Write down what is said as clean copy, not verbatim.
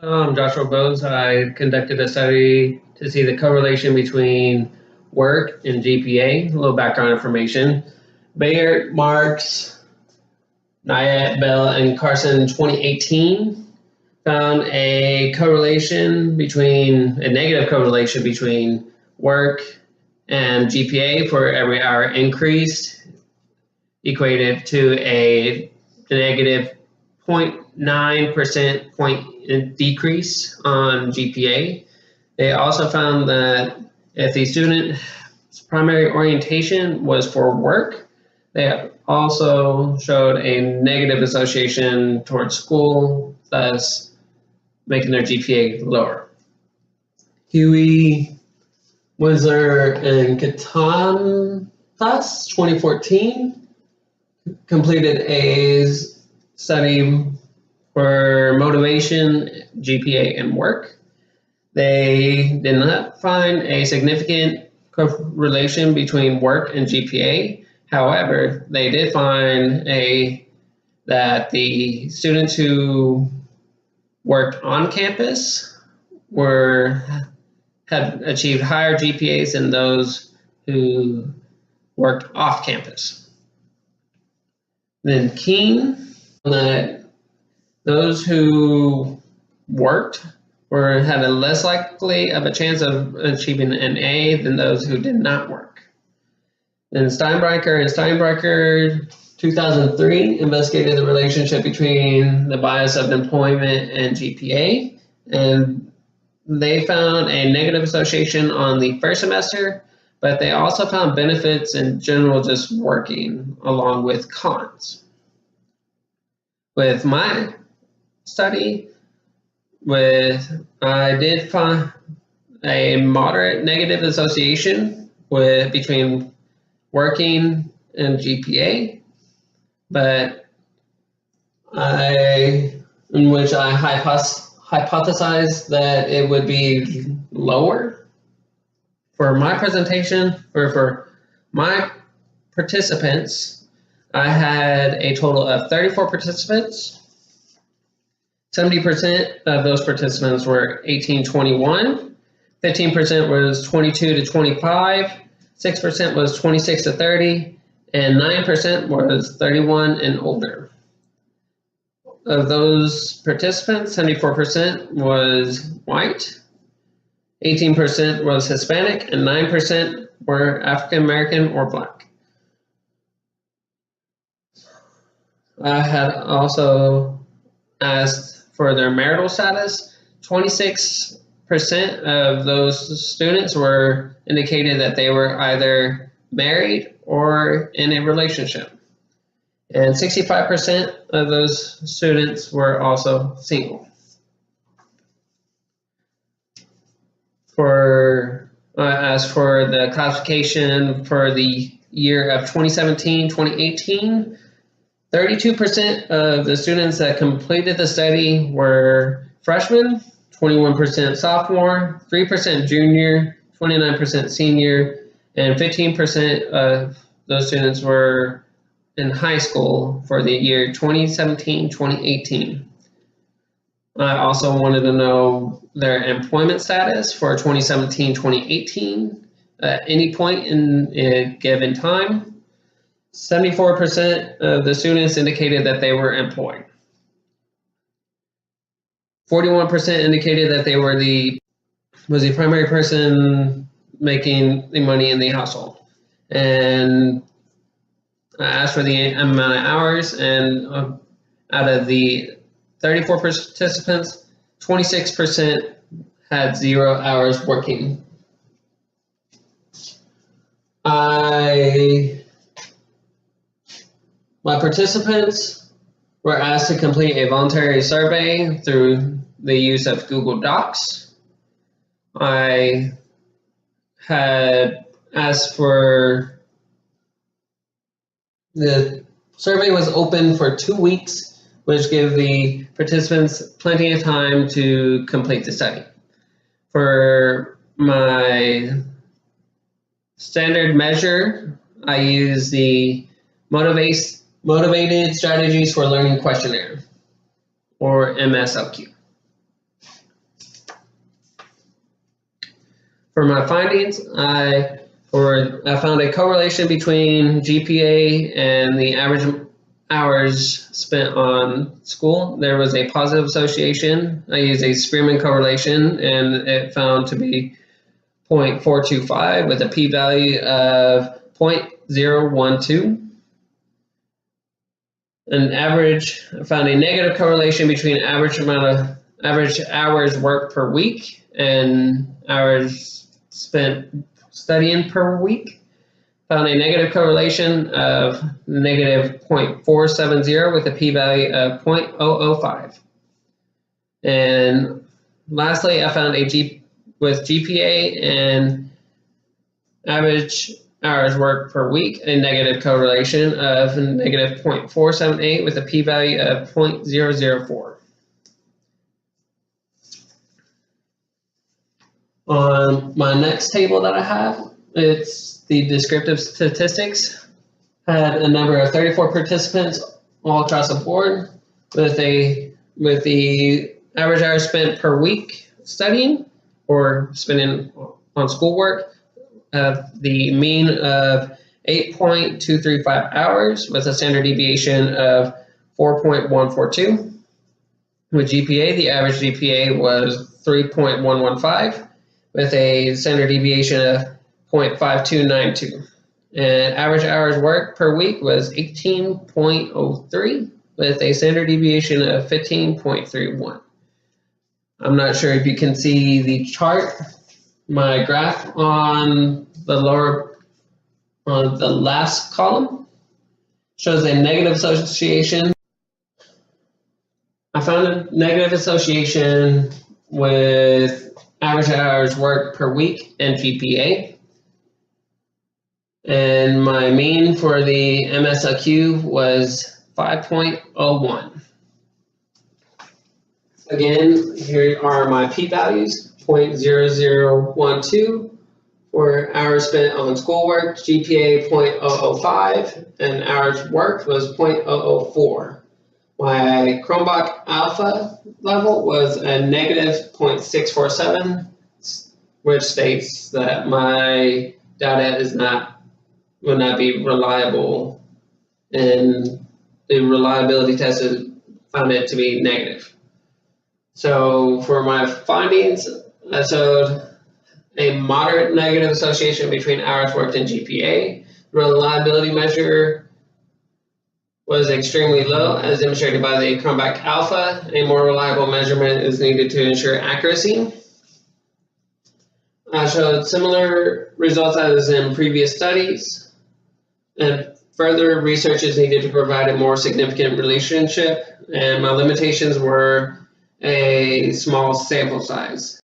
I'm Joshua Bose. I conducted a study to see the correlation between work and GPA. A little background information. Bayer, Marks, Nyatt, Bell, and Carson in 2018 found a negative correlation between work and GPA for every hour increased, equated to a negative 0.9% point decrease on GPA. They also found that if the student's primary orientation was for work, they also showed a negative association towards school, thus making their GPA lower. Huey, Winsler, and Katantas, 2014, completed a study for motivation, GPA, and work. They did not find a significant correlation between work and GPA. However, they did find that the students who worked on campus had achieved higher GPAs than those who worked off campus. Then Keene, that those who worked had a less likely of a chance of achieving an A than those who did not work. Then Steinbrecher 2003 investigated the relationship between the bias of employment and GPA, and they found a negative association on the first semester, but they also found benefits in general just working along with cons. With my study, I did find a moderate negative association between working and GPA, but in which I hypothesized that it would be lower. For my presentation, or for my participants, I had a total of 34 participants. 70% of those participants were 18-21, 15% was 22 to 25, 6% was 26 to 30, and 9% was 31 and older. Of those participants, 74% was white, 18% was Hispanic, and 9% were African American or Black. I had also asked for their marital status. 26% of those students indicated that they were either married or in a relationship. And 65% of those students were also single. As for the classification for the year of 2017-2018, 32% of the students that completed the study were freshmen, 21% sophomore, 3% junior, 29% senior, and 15% of those students were in high school for the year 2017-2018. I also wanted to know their employment status for 2017-2018 at any point in a given time. 74% of the students indicated that they were employed. 41% indicated that they was the primary person making the money in the household. And I asked for the amount of hours, and out of the 34 participants, 26% had 0 hours working. My participants were asked to complete a voluntary survey through the use of Google Docs. I had asked for the survey was open for 2 weeks, which gave the participants plenty of time to complete the study. For my standard measure, I use the Motivated Strategies for Learning Questionnaire, or MSLQ. For my findings, I found a correlation between GPA and the average hours spent on school. There was a positive association. I used a Spearman correlation, and it found to be 0.425 with a p-value of 0.012. I found a negative correlation between average hours worked per week and hours spent studying per week. Found a negative correlation of negative 0.470 with a p-value of 0.005. And lastly, I found with GPA and average hours worked per week, a negative correlation of negative 0.478 with a p-value of 0.004. On my next table that I have, it's the descriptive statistics. I had a number of 34 participants all across the board with the average hours spent per week studying or spending on schoolwork. The mean of 8.235 hours with a standard deviation of 4.142. With GPA, the average GPA was 3.115 with a standard deviation of 0.5292. And average hours worked per week was 18.03 with a standard deviation of 15.31. I'm not sure if you can see the chart. My graph on the last column shows a negative association. I found a negative association with average hours worked per week and GPA. And my mean for the MSLQ was 5.01. Again, here are my p-values, 0.0012 for hours spent on schoolwork, GPA 0.005, and hours worked was 0.004. My Cronbach alpha level was a negative 0.647, which states that my data will not be reliable, and the reliability test found it to be negative. So for my findings, I showed a moderate negative association between hours worked and GPA. Reliability measure was extremely low, as demonstrated by the Cronbach alpha. A more reliable measurement is needed to ensure accuracy. I showed similar results as in previous studies, and further research is needed to provide a more significant relationship, and my limitations were a small sample size.